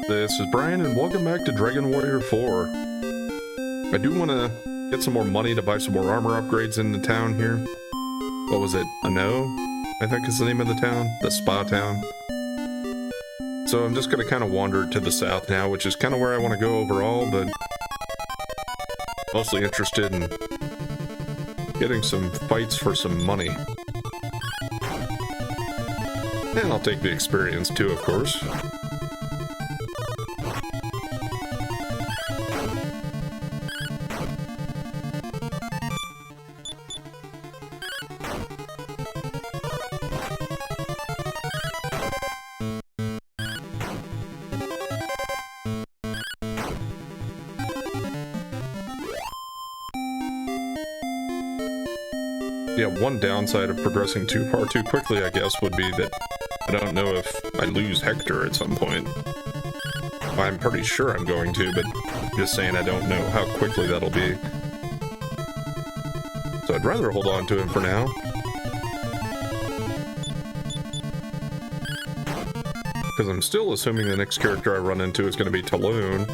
This is Brian, and welcome back to Dragon Warrior 4. I do want to get some more money to buy some more armor upgrades in the town here. What was it? Ano? I think is the name of the town. The spa town. So I'm just going to kind of wander to the south now, which is kind of where I want to go overall, but mostly interested in getting some fights for some money. And I'll take the experience too, of course. Yeah, one downside of progressing too far too quickly, I guess, would be that I don't know if I lose Hector at some point. I'm pretty sure I'm going to, but just saying I don't know how quickly that'll be. So I'd rather hold on to him for now. Because I'm still assuming the next character I run into is going to be Talon.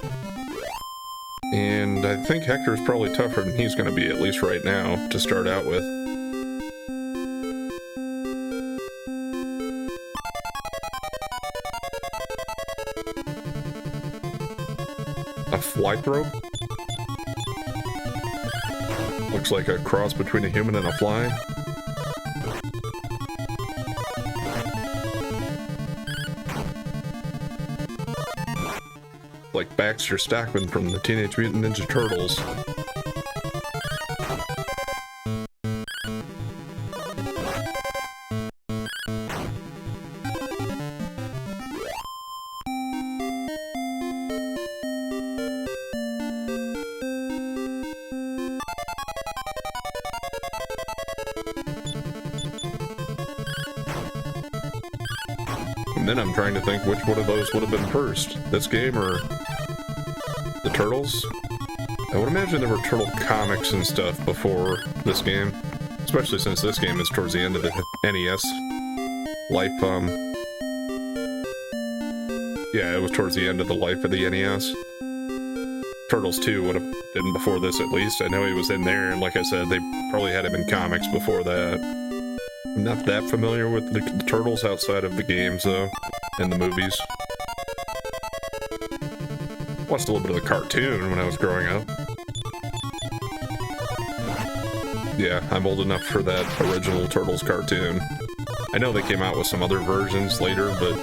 And I think Hector's probably tougher than he's going to be, at least right now, to start out with. A fly throw? Looks like a cross between a human and a fly. Like Baxter Stackman from the Teenage Mutant Ninja Turtles. And then I'm trying to think which one of those would have been first. This game or the Turtles? I would imagine there were Turtle comics and stuff before this game. Especially since this game is towards the end of the NES life, yeah, it was towards the end of the life of the NES. Turtles 2 would have been before this at least. I know he was in there, and like I said, they probably had him in comics before that. I'm not that familiar with the Turtles outside of the games, though, and the movies. Watched a little bit of the cartoon when I was growing up. Yeah, I'm old enough for that original Turtles cartoon. I know they came out with some other versions later, but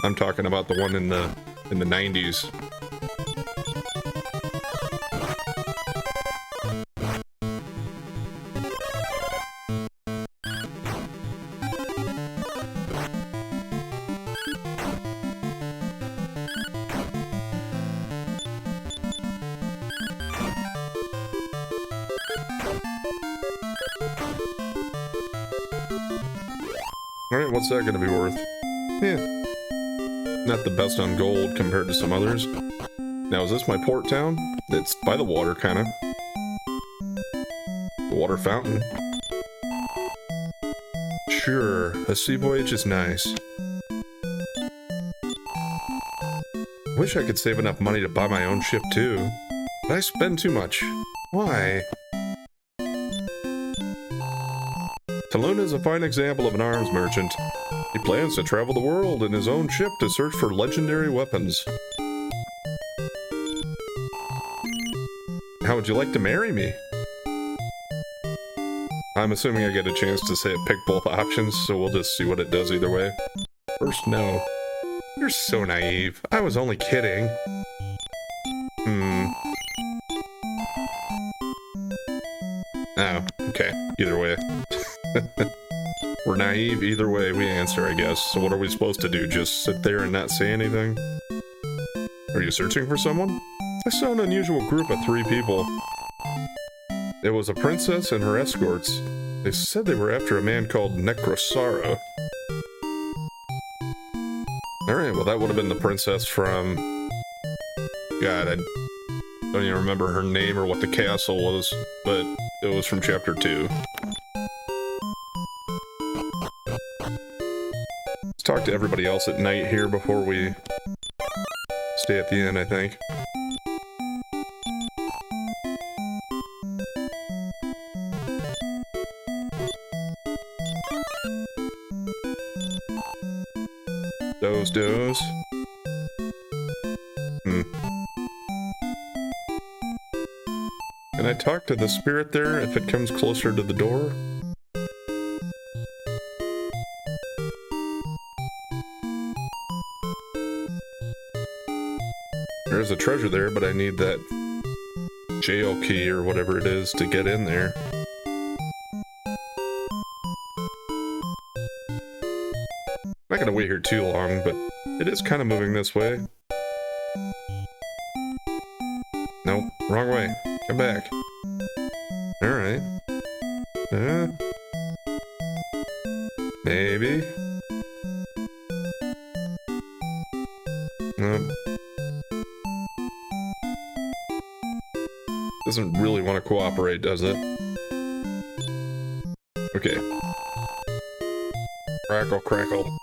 I'm talking about the one in the 90s. Alright, what's that gonna be worth? Yeah. Not the best on gold compared to some others. Now, is this my port town? It's by the water, kinda. The water fountain. Sure, a sea voyage is nice. Wish I could save enough money to buy my own ship, too. But I spend too much. Why? Talon is a fine example of an arms merchant. He plans to travel the world in his own ship to search for legendary weapons. How would you like to marry me? I'm assuming I get a chance to say pick both options, so we'll just see what it does either way. First, no. You're so naive. I was only kidding. Oh, okay. Either way. We're naive either way we answer, I guess. So what are we supposed to do? Just sit there and not say anything? Are you searching for someone? I saw an unusual group of 3 people. It was a princess and her escorts. They said they were after a man called Necrosara. Alright, well that would have been the princess from... God, I don't even remember her name or what the castle was, but it was from Chapter 2. talk to everybody else at night here before we stay at the inn, I think. Doze. Can I talk to the spirit there if it comes closer to the door? There's a treasure there, but I need that jail key or whatever it is to get in there. Not gonna wait here too long, but it is kind of moving this way. Nope, wrong way. Come back. Alright. Maybe. Nope. Doesn't really want to cooperate, does it? Okay. Crackle, crackle.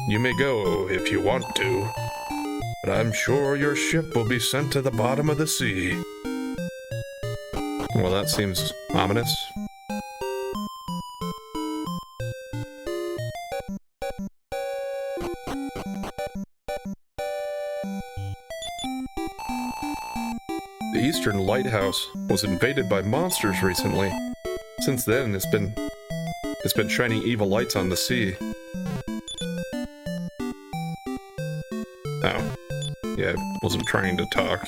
You may go if you want to, but I'm sure your ship will be sent to the bottom of the sea. Well, that seems ominous. The eastern lighthouse was invaded by monsters recently. Since then, it's been shining evil lights on the sea. Oh. Yeah, I wasn't trying to talk.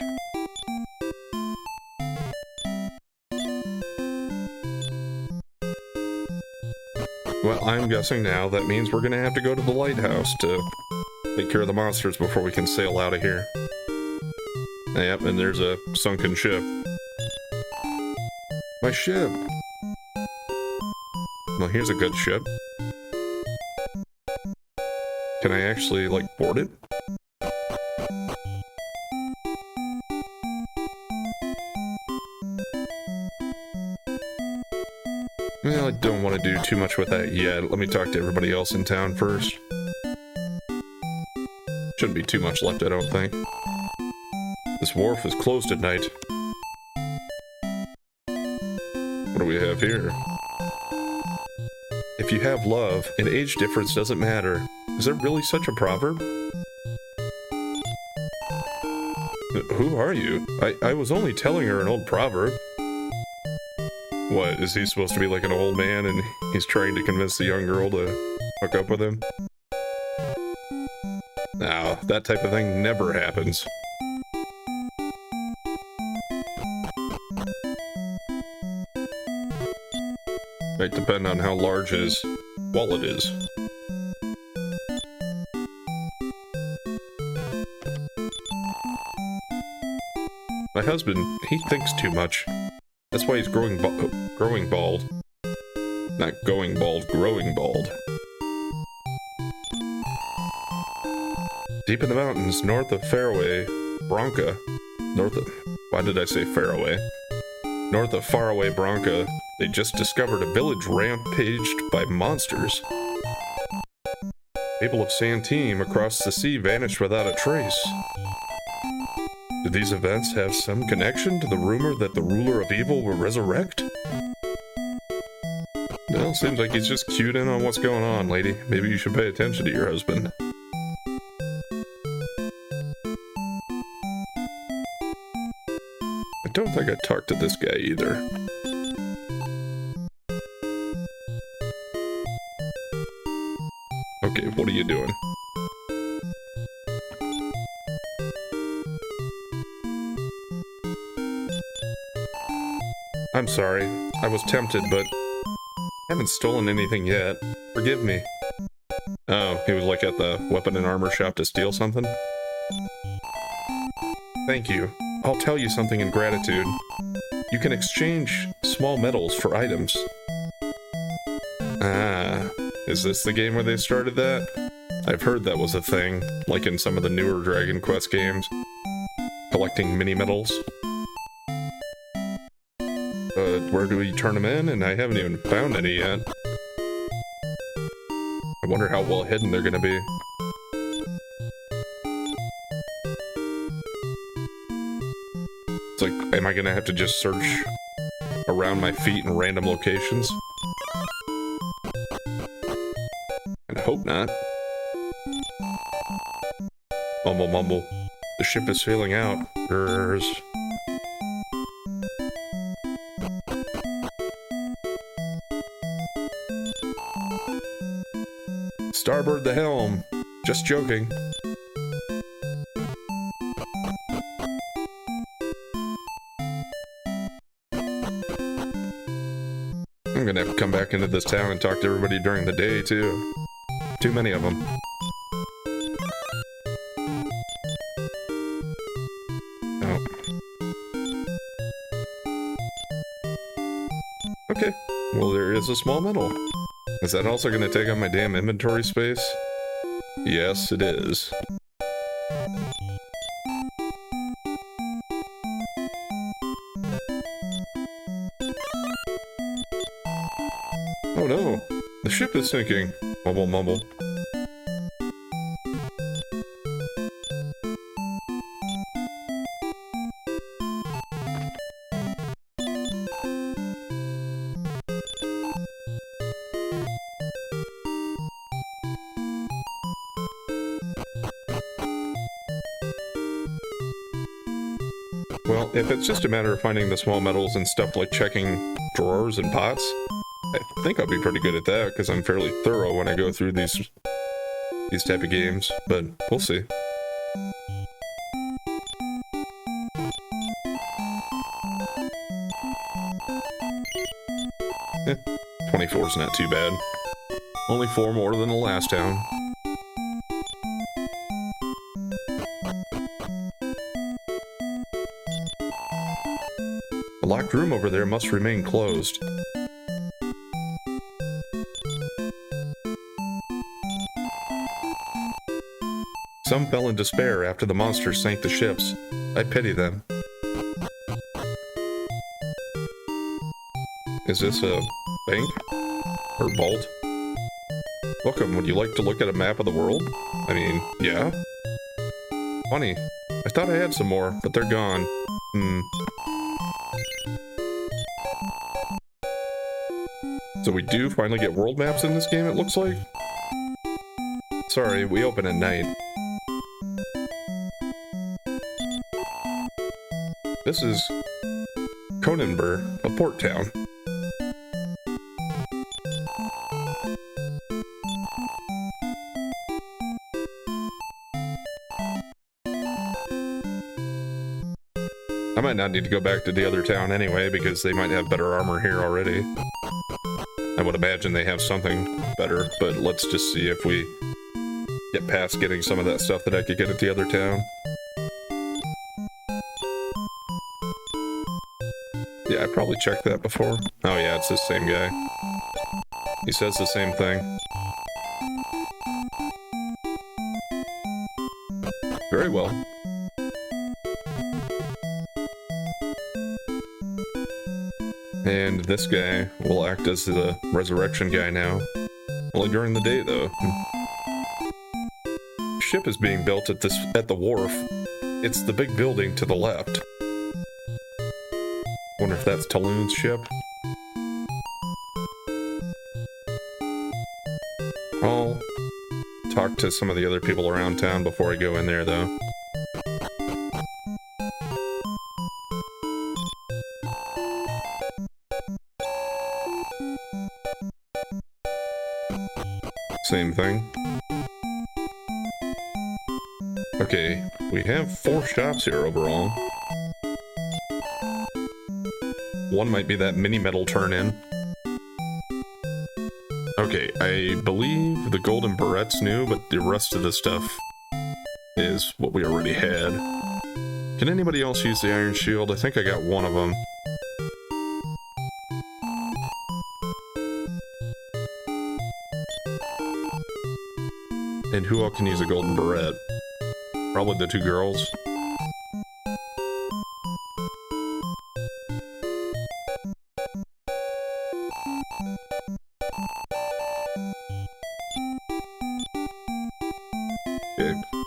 Well, I'm guessing now that means we're gonna have to go to the lighthouse to take care of the monsters before we can sail out of here. Yep, and there's a sunken ship. My ship! Well, here's a good ship. Can I actually, like, board it? Well, I don't want to do too much with that yet. Let me talk to everybody else in town first. Shouldn't be too much left, I don't think. This wharf is closed at night. What do we have here? If you have love, an age difference doesn't matter. Is there really such a proverb? Who are you? I was only telling her an old proverb. What, is he supposed to be like an old man and he's trying to convince the young girl to hook up with him? No, that type of thing never happens. Might depend on how large his wallet is. My husband, he thinks too much. That's why he's growing bald. Not going bald, growing bald. Deep in the mountains, north of Faraway, Bronca. Why did I say Faraway? North of Faraway, Bronca, they just discovered a village rampaged by monsters. People of Santime across the sea vanished without a trace. Do these events have some connection to the rumor that the ruler of evil will resurrect? Well, seems like he's just cued in on what's going on, lady. Maybe you should pay attention to your husband. I don't think I talked to this guy either. Okay, what are you doing? I'm sorry. I was tempted, but I haven't stolen anything yet. Forgive me. Oh, he was like at the weapon and armor shop to steal something? Thank you. I'll tell you something in gratitude. You can exchange small medals for items. Ah, is this the game where they started that? I've heard that was a thing, like in some of the newer Dragon Quest games. Collecting mini medals. Where do we turn them in? And I haven't even found any yet. I wonder how well hidden they're gonna be. It's like, am I gonna have to just search around my feet in random locations? I hope not. Mumble, mumble. The ship is sailing out. Grrrs. Starboard the helm. Just joking. I'm gonna have to come back into this town and talk to everybody during the day, too. Too many of them. Oh. Okay. Well, there is a small medal. Is that also gonna take up my damn inventory space? Yes, it is. Oh no! The ship is sinking! Mumble, mumble. Well, if it's just a matter of finding the small metals and stuff like checking drawers and pots, I think I'll be pretty good at that, because I'm fairly thorough when I go through these type of games, but we'll see. Eh, 24 is not too bad. Only 4 more than the last town. The locked room over there must remain closed. Some fell in despair after the monsters sank the ships. I pity them. Is this a bank? Or vault? Welcome, would you like to look at a map of the world? I mean, yeah? Funny. I thought I had some more, but they're gone. So we do finally get world maps in this game, it looks like? Sorry, we open at night. This is Conenburg, a port town. I might not need to go back to the other town anyway, because they might have better armor here already. I would imagine they have something better, but let's just see if we get past getting some of that stuff that I could get at the other town. Yeah, I probably checked that before. Oh yeah, it's the same guy. He says the same thing. Very well. And this guy will act as the resurrection guy now. Only during the day, though. Ship is being built at the wharf. It's the big building to the left. Wonder if that's Talon's ship. I'll talk to some of the other people around town before I go in there, though. Same thing. Okay, we have 4 shops here overall. One might be that mini metal turn-in. Okay, I believe the golden barret's new, but the rest of the stuff is what we already had. Can anybody else use the iron shield? I think I got one of them. And who else can use a golden beret? Probably the 2 girls.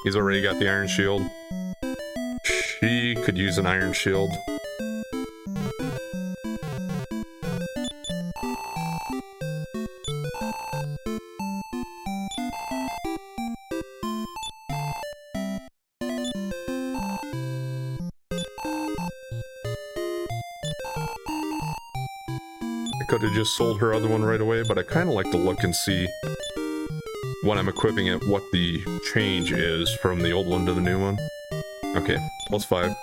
He's already got the iron shield. She could use an iron shield. Could have just sold her other one right away, but I kind of like to look and see when I'm equipping it what the change is from the old one to the new one. Okay, +5.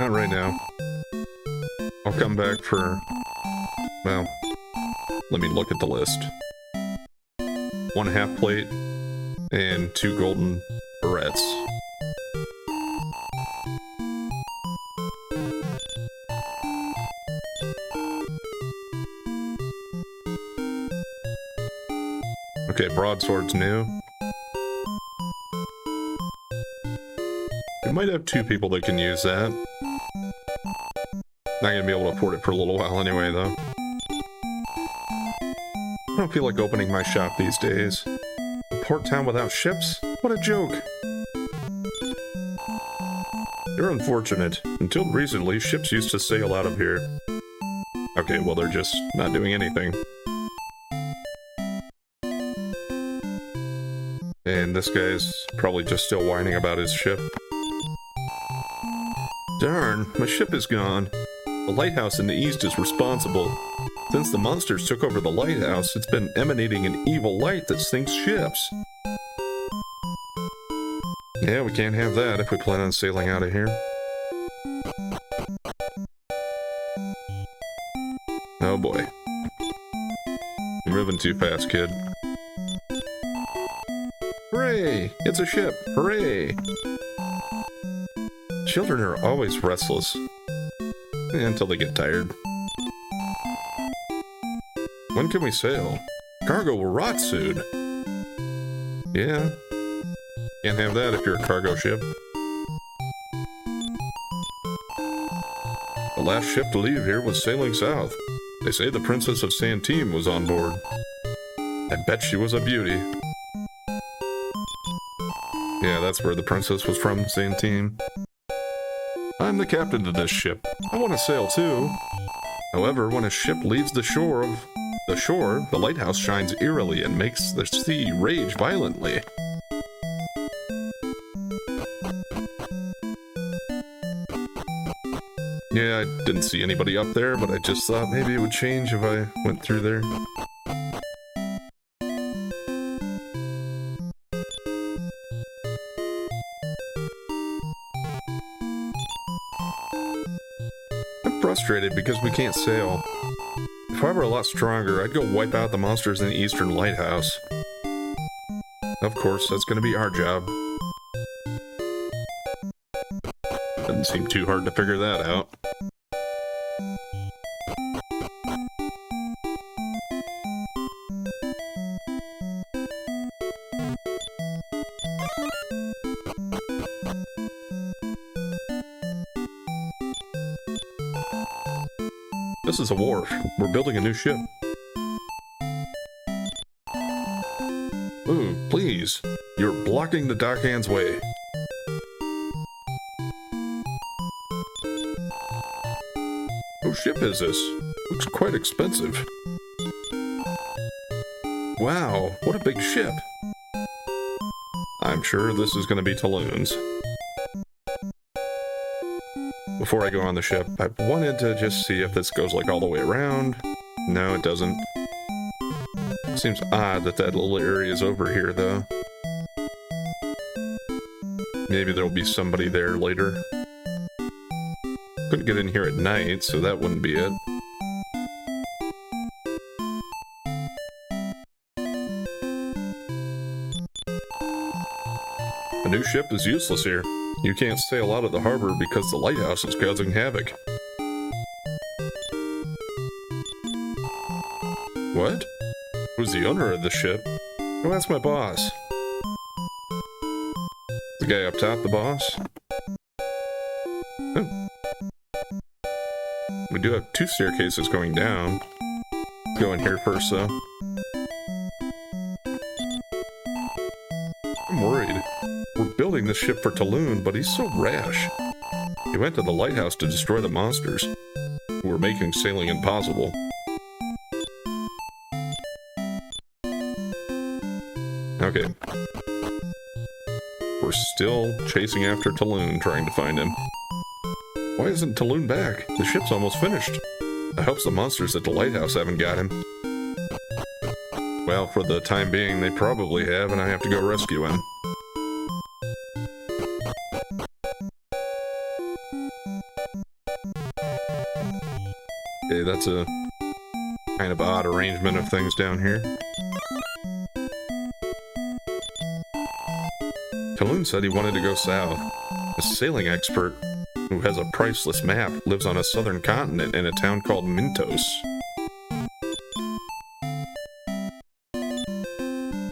Not right now. I'll come back for... well, let me look at the list. 1 half plate and 2 golden barrettes. Okay, broadsword's new. We might have 2 people that can use that. Not gonna be able to afford it for a little while anyway, though. I don't feel like opening my shop these days. A port town without ships? What a joke! You're unfortunate. Until recently, ships used to sail out of here. Okay, well, they're just not doing anything. And this guy's probably just still whining about his ship. Darn, my ship is gone. The lighthouse in the east is responsible. Since the monsters took over the lighthouse, it's been emanating an evil light that sinks ships. Yeah, we can't have that if we plan on sailing out of here. Oh boy. You're moving too fast, kid. Hooray! It's a ship! Hooray! Children are always restless. Until they get tired. When can we sail? Cargo will rot soon. Yeah. Can't have that if you're a cargo ship. The last ship to leave here was sailing south. They say the Princess of Santime was on board. I bet she was a beauty. Yeah, that's where the princess was from, Santime. I'm the captain of this ship. I want to sail too. However, when a ship leaves the shore, the lighthouse shines eerily and makes the sea rage violently. Yeah, I didn't see anybody up there, but I just thought maybe it would change if I went through there. Frustrated because we can't sail. If I were a lot stronger, I'd go wipe out the monsters in the eastern lighthouse. Of course, that's going to be our job. Doesn't seem too hard to figure that out. This is a wharf. We're building a new ship. Ooh, please. You're blocking the dockhand's way. Whose ship is this? Looks quite expensive. Wow, what a big ship. I'm sure this is going to be Talon's. Before I go on the ship, I wanted to just see if this goes like all the way around. No, it doesn't. Seems odd that that little area is over here, though. Maybe there'll be somebody there later. Couldn't get in here at night, so that wouldn't be it. A new ship is useless here. You can't sail out of the harbor because the lighthouse is causing havoc. What? Who's the owner of the ship? Go ask my boss. The guy up top, the boss? Oh. We do have 2 staircases going down. Go in here first, though. I'm worried. We're building this ship for Talon, but he's so rash. He went to the Lighthouse to destroy the monsters, who were making sailing impossible. Okay. We're still chasing after Talon, trying to find him. Why isn't Talon back? The ship's almost finished. I hope the monsters at the Lighthouse haven't got him. Well, for the time being, they probably have, and I have to go rescue him. Okay, that's a kind of odd arrangement of things down here. Talon said he wanted to go south. A sailing expert who has a priceless map lives on a southern continent in a town called Mintos.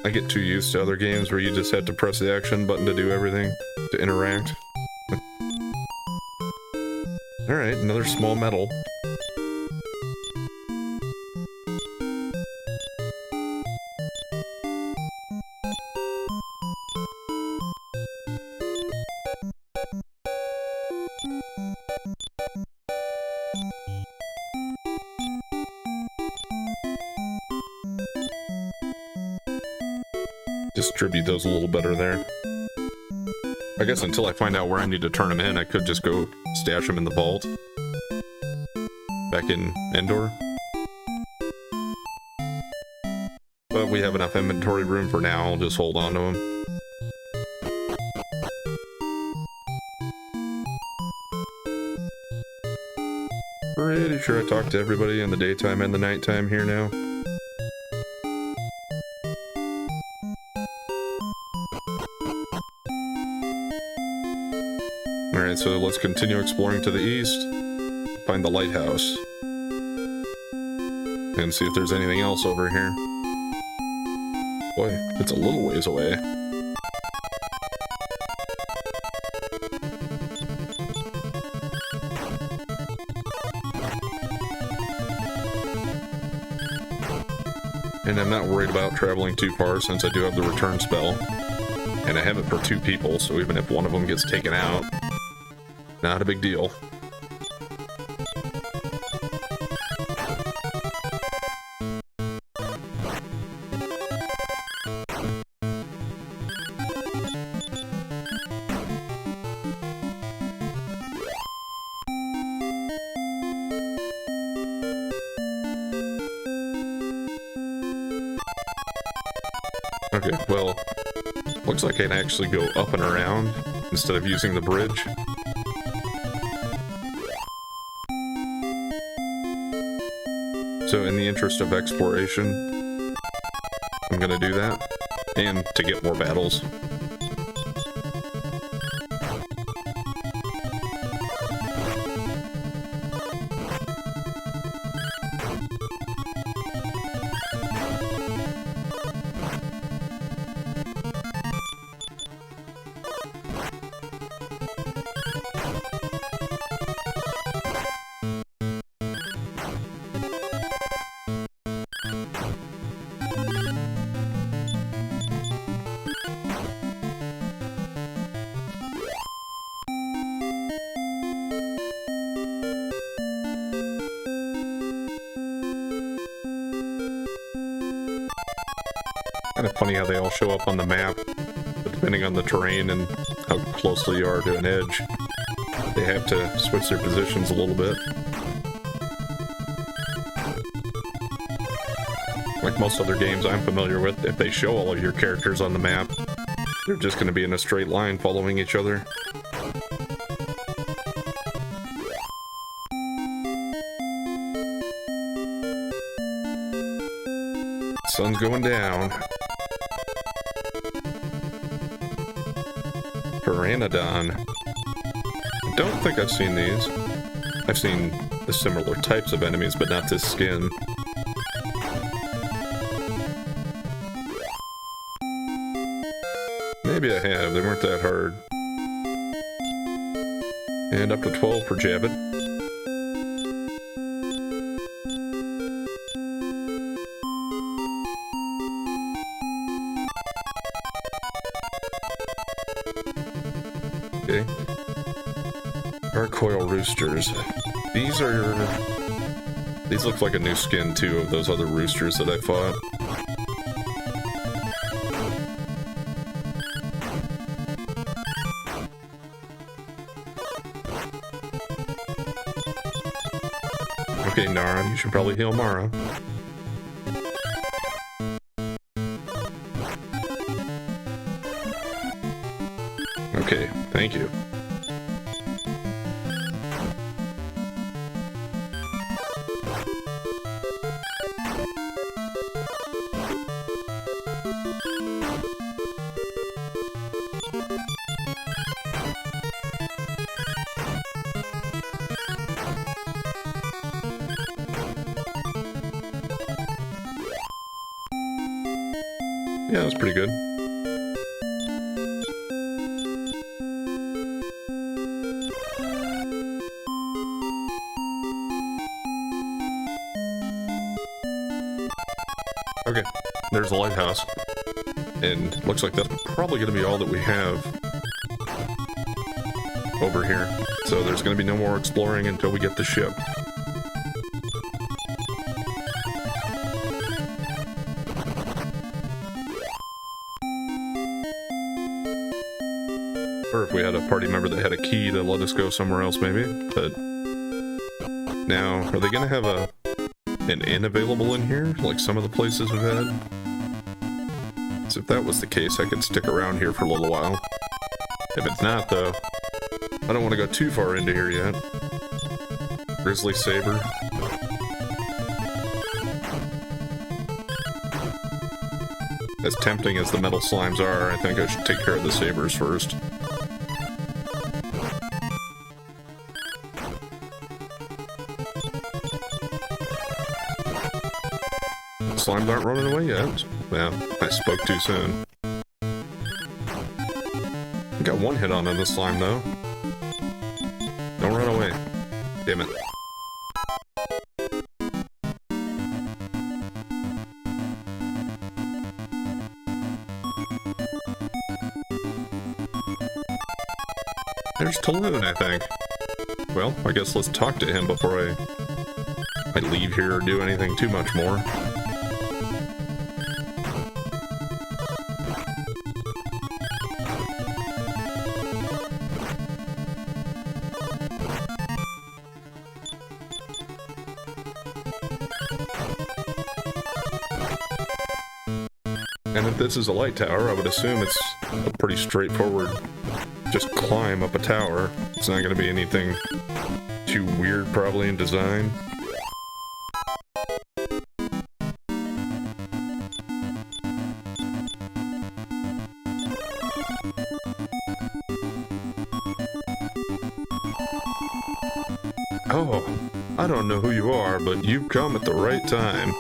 I get too used to other games where you just have to press the action button to do everything, to interact. Alright, another small medal. Distribute those a little better there. I guess until I find out where I need to turn them in, I could just go stash them in the vault. Back in Endor. But we have enough inventory room for now, I'll just hold on to them. Pretty sure I talked to everybody in the daytime and the nighttime here now. Alright, so let's continue exploring to the east, find the lighthouse, and see if there's anything else over here. Boy, it's a little ways away. And I'm not worried about traveling too far since I do have the return spell. And I have it for 2 people, so even if one of them gets taken out, not a big deal. Okay, well, looks like I can actually go up and around instead of using the bridge. So in the interest of exploration, I'm gonna do that, and to get more battles. Kind of funny how they all show up on the map, but depending on the terrain and how closely you are to an edge, they have to switch their positions a little bit. Like most other games I'm familiar with, if they show all of your characters on the map, they're just going to be in a straight line following each other. Sun's going down. Pteranodon. I don't think I've seen these. I've seen the similar types of enemies, but not this skin. maybe I have. They weren't that hard. And up to 12 for Jabbit. Okay. Gargoyle roosters. These look like a new skin too of those other roosters that I fought. Okay, Nara, you should probably heal Mara. Okay, thank you. Yeah, that's pretty good. Okay, there's the lighthouse. And looks like that's probably going to be all that we have over here. So there's going to be no more exploring until we get the ship. Or if we had a party member that had a key to let us go somewhere else, maybe. But now, are they going to have an inn available in here, like some of the places we've had? So if that was the case, I could stick around here for a little while. If it's not, though, I don't want to go too far into here yet. Grizzly Saber. As tempting as the metal slimes are, I think I should take care of the sabers first. Slimes aren't running away yet. Well, I spoke too soon. I got one hit on the slime, though. Don't run away. Damn it. There's Taloon, I think. Well, I guess let's talk to him before I leave here or do anything too much more. And if this is a light tower, I would assume it's a pretty straightforward, just climb up a tower. It's not going to be anything too weird, probably, in design. Oh, I don't know who you are, but you've come at the right time.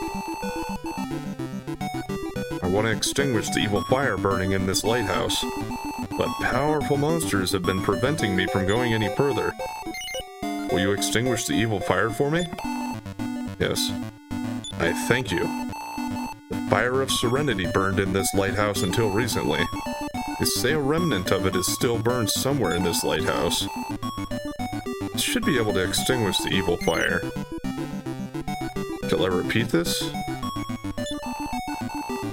I want to extinguish the evil fire burning in this lighthouse, but powerful monsters have been preventing me from going any further. Will you extinguish the evil fire for me? Yes. I thank you. The fire of serenity burned in this lighthouse until recently. They say a remnant of it is still burned somewhere in this lighthouse. I should be able to extinguish the evil fire. Shall I repeat this?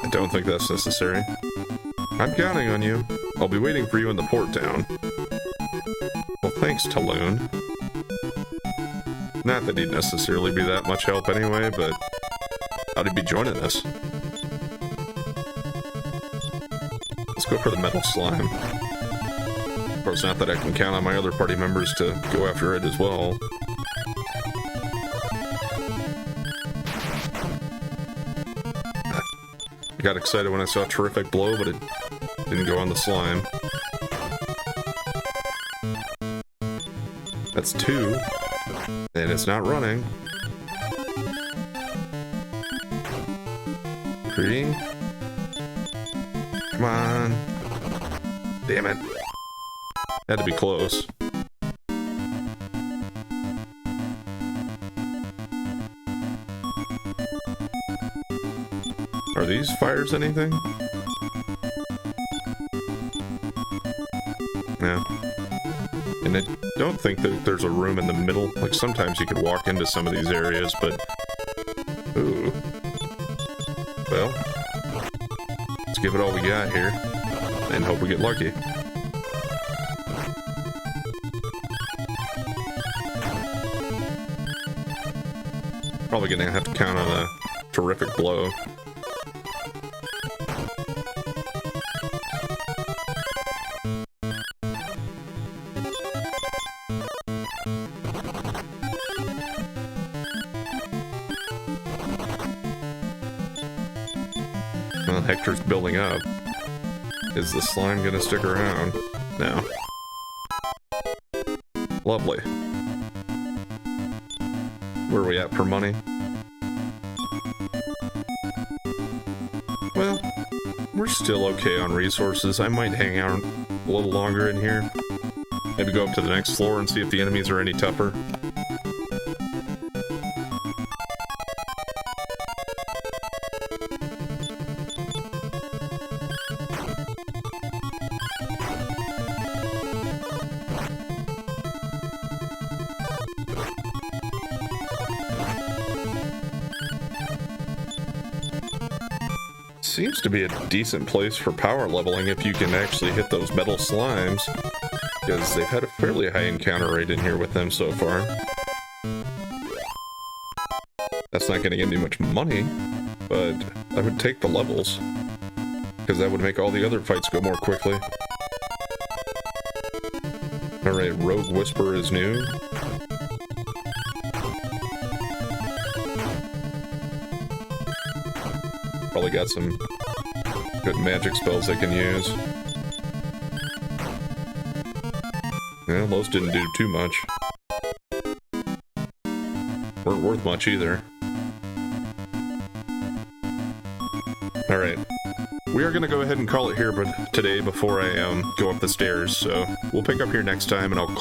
I don't think that's necessary. I'm counting on you. I'll be waiting for you in the port town. Well, thanks, Taloon. Not that he'd necessarily be that much help anyway, but how'd he be joining us? Let's go for the metal slime. Of course, not that I can count on my other party members to go after it as well. I got excited when I saw Terrific Blow, but it didn't go on the slime. That's 2. And it's not running. 3. Come on. Damn it. Had to be close. Are these fires anything? No. And I don't think that there's a room in the middle. Like, sometimes you could walk into some of these areas, but... Ooh. Well, let's give it all we got here, and hope we get lucky. Probably gonna have to count on a terrific blow. Well, Hector's building up. Is the slime gonna stick around? No. Lovely. Where are we at for money? Well, we're still okay on resources. I might hang out a little longer in here. Maybe go up to the next floor and see if the enemies are any tougher. Seems to be a decent place for power leveling if you can actually hit those metal slimes, because they've had a fairly high encounter rate in here with them so far. That's not going to get me much money, but I would take the levels, because that would make all the other fights go more quickly. Alright, Rogue Whisper is new. Probably got some good magic spells they can use. Yeah, those didn't do too much. Weren't worth much either. Alright. We are going to go ahead and call it here today before I go up the stairs, so we'll pick up here next time and I'll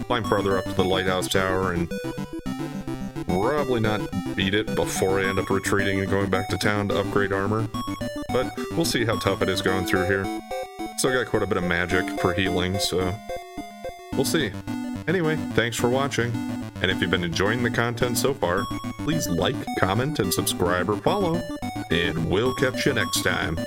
climb farther up to the Lighthouse Tower and probably not beat it before I end up retreating and going back to town to upgrade armor. But we'll see how tough it is going through here. Still got quite a bit of magic for healing, so we'll see. Anyway, thanks for watching. And if you've been enjoying the content so far, please like, comment, and subscribe or follow. And we'll catch you next time.